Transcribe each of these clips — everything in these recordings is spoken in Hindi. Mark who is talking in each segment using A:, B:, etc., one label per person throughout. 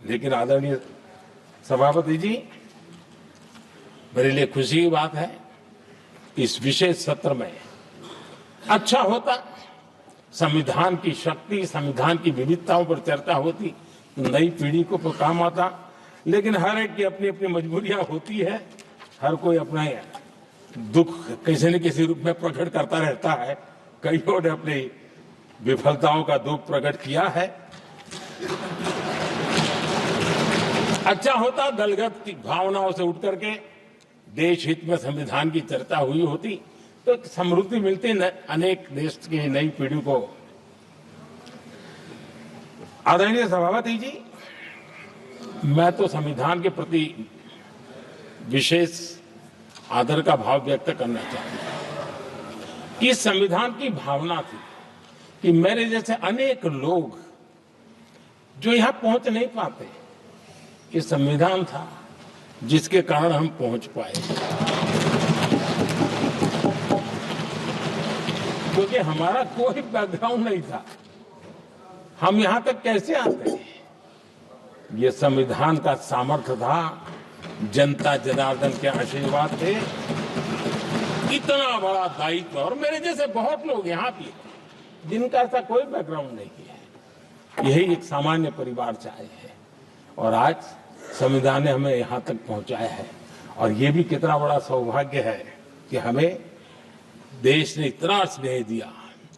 A: लेकिन आदरणीय सभापति जी, मेरे लिए खुशी की बात है, इस विशेष सत्र में अच्छा होता संविधान की शक्ति, संविधान की विविधताओं पर चर्चा होती, नई पीढ़ी को काम आता। लेकिन हर एक की अपनी अपनी मजबूरियां होती है, हर कोई अपना दुख किसी न किसी रूप में प्रकट करता रहता है। कईयों ने अपनी विफलताओं का दुख प्रकट किया है। अच्छा होता दलगत की भावनाओं से उठ करके देश हित में संविधान की चर्चा हुई होती, तो समृद्धि मिलती अनेक देश की नई पीढ़ी को। आदरणीय सभापति जी, मैं तो संविधान के प्रति विशेष आदर का भाव व्यक्त करना चाहता हूं कि संविधान की भावना थी कि मेरे जैसे अनेक लोग जो यहां पहुंच नहीं पाते, ये संविधान था जिसके कारण हम पहुंच पाए, क्योंकि हमारा कोई बैकग्राउंड नहीं था। हम यहां तक कैसे आते हैं? ये संविधान का सामर्थ्य था, जनता जनार्दन के आशीर्वाद थे। इतना बड़ा दायित्व, और मेरे जैसे बहुत लोग यहां भी जिनका ऐसा कोई बैकग्राउंड नहीं है, यही एक सामान्य परिवार से आए हैं, और आज संविधान ने हमें यहां तक पहुंचाया है। और ये भी कितना बड़ा सौभाग्य है कि हमें देश ने इतना स्नेह दिया,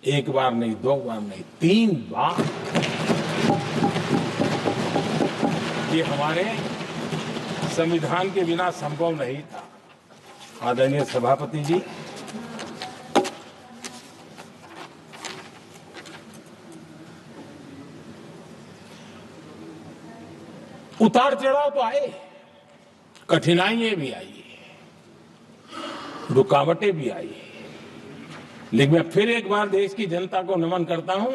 A: एक बार नहीं, दो बार नहीं, 3 बार। ये हमारे संविधान के बिना संभव नहीं था। आदरणीय सभापति जी, उतार चढ़ाव तो आए, कठिनाइयां भी आई, रुकावटें भी आई, लेकिन मैं फिर एक बार देश की जनता को नमन करता हूं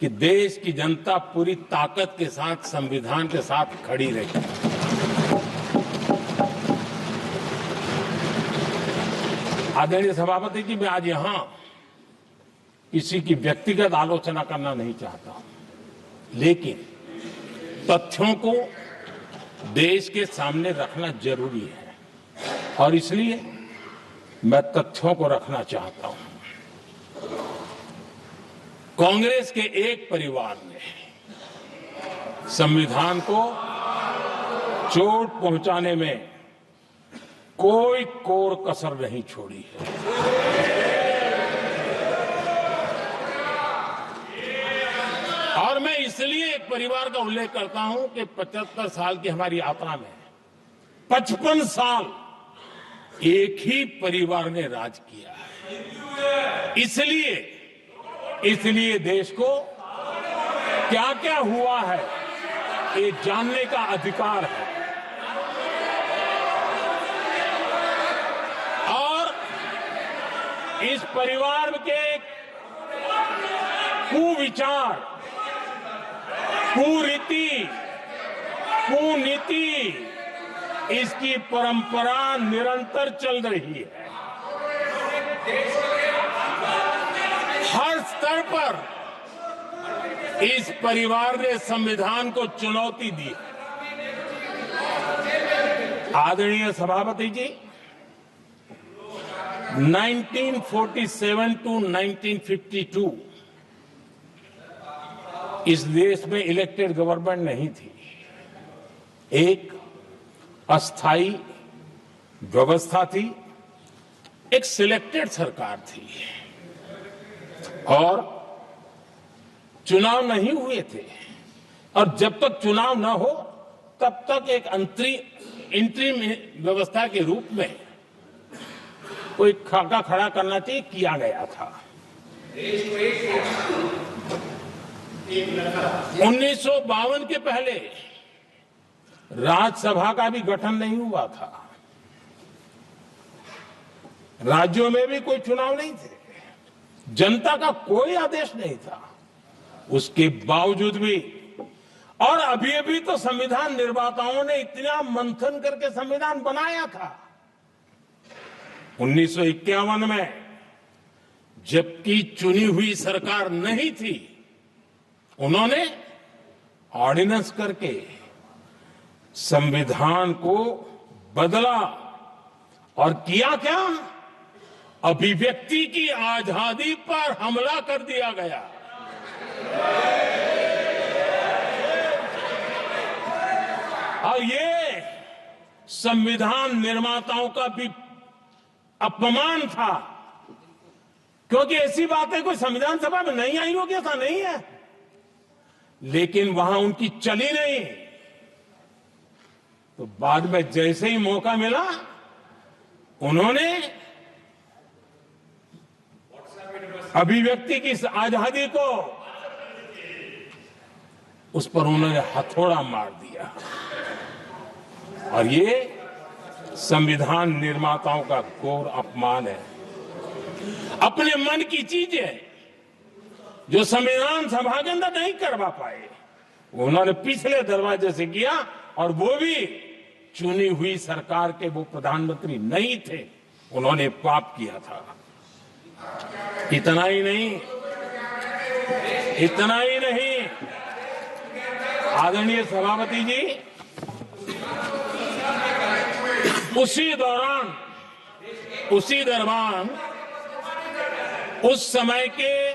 A: कि देश की जनता पूरी ताकत के साथ संविधान के साथ खड़ी रही। आदरणीय सभापति जी, मैं आज यहां किसी की व्यक्तिगत आलोचना करना नहीं चाहता हूं, लेकिन तथ्यों को देश के सामने रखना जरूरी है, और इसलिए मैं तथ्यों को रखना चाहता हूं। कांग्रेस के एक परिवार ने संविधान को चोट पहुंचाने में कोई कोर कसर नहीं छोड़ी है। और मैं इसलिए एक परिवार का उल्लेख करता हूं कि 75 साल की हमारी यात्रा में 55 साल एक ही परिवार ने राज किया है। इसलिए देश को क्या क्या हुआ है ये जानने का अधिकार है, और इस परिवार के कुविचार, कुरीति, कुनीति, इसकी परंपरा निरंतर चल रही है। हर स्तर पर इस परिवार ने संविधान को चुनौती दी। आदरणीय सभापति जी, 1947 टू 1952 इस देश में इलेक्टेड गवर्नमेंट नहीं थी। एक अस्थाई व्यवस्था थी, एक सिलेक्टेड सरकार थी, और चुनाव नहीं हुए थे। और जब तक चुनाव न हो तब तक एक इंटरिम व्यवस्था के रूप में कोई खाका खड़ा करना चाहिए, किया गया था। 1952 के पहले राज्यसभा का भी गठन नहीं हुआ था, राज्यों में भी कोई चुनाव नहीं थे, जनता का कोई आदेश नहीं था। उसके बावजूद भी, और अभी तो संविधान निर्माताओं ने इतना मंथन करके संविधान बनाया था। 1951 में जबकि चुनी हुई सरकार नहीं थी, उन्होंने ऑर्डिनेंस करके संविधान को बदला और किया क्या? अभिव्यक्ति की आजादी पर हमला कर दिया गया। और ये संविधान निर्माताओं का भी अपमान था, क्योंकि ऐसी बातें कोई संविधान सभा में नहीं आई होगी, ऐसा नहीं है, लेकिन वहां उनकी चली नहीं। तो बाद में जैसे ही मौका मिला, उन्होंने अभिव्यक्ति की इस आजादी को, उस पर उन्होंने हथौड़ा मार दिया। और ये संविधान निर्माताओं का घोर अपमान है। अपने मन की चीजें जो संविधान सभा के अंदर नहीं करवा पाए, उन्होंने पिछले दरवाजे से किया, और वो भी चुनी हुई सरकार के वो प्रधानमंत्री नहीं थे, उन्होंने पाप किया था। इतना ही नहीं, आदरणीय सभापति जी, उसी दौरान उस समय के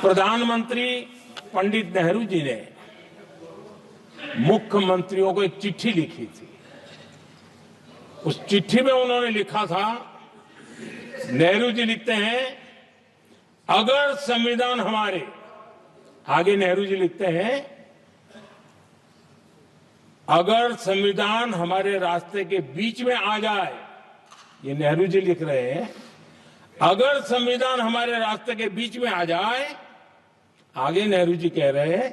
A: प्रधानमंत्री पंडित नेहरू जी ने मुख्यमंत्रियों को एक चिट्ठी लिखी थी। उस चिट्ठी में उन्होंने लिखा था, नेहरू जी लिखते हैं, अगर संविधान हमारे, आगे नेहरू जी लिखते हैं, अगर संविधान हमारे रास्ते के बीच में आ जाए, ये नेहरू जी लिख रहे हैं, अगर संविधान हमारे रास्ते के बीच में आ जाए, आगे नेहरू जी कह रहे हैं,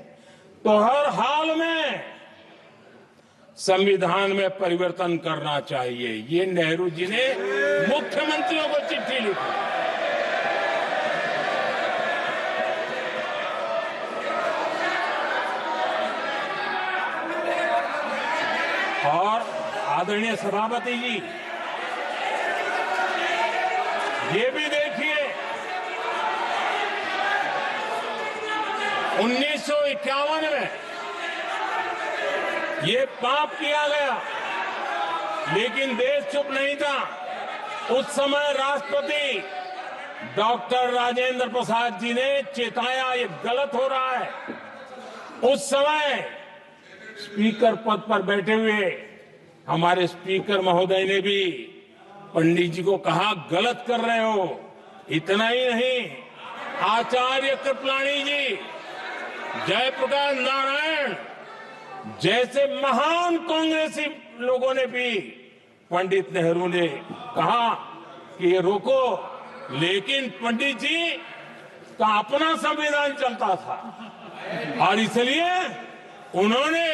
A: तो हर हाल में संविधान में परिवर्तन करना चाहिए। ये नेहरू जी ने मुख्यमंत्रियों को चिट्ठी लिखी। और आदरणीय सभापति जी, ये भी देखिए, 1951 में ये पाप किया गया, लेकिन देश चुप नहीं था। उस समय राष्ट्रपति डॉक्टर राजेंद्र प्रसाद जी ने चेताया, ये गलत हो रहा है। उस समय स्पीकर पद पर बैठे हुए हमारे स्पीकर महोदय ने भी पंडित जी को कहा, गलत कर रहे हो। इतना ही नहीं, आचार्य कृपलानी जी, जयप्रकाश नारायण जैसे महान कांग्रेसी लोगों ने भी पंडित नेहरू ने कहा कि ये रोको, लेकिन पंडित जी का अपना संविधान चलता था, और इसलिए उन्होंने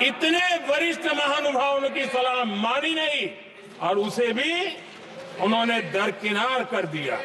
A: इतने वरिष्ठ महानुभावों की सलाह मानी नहीं, और उसे भी उन्होंने दरकिनार कर दिया।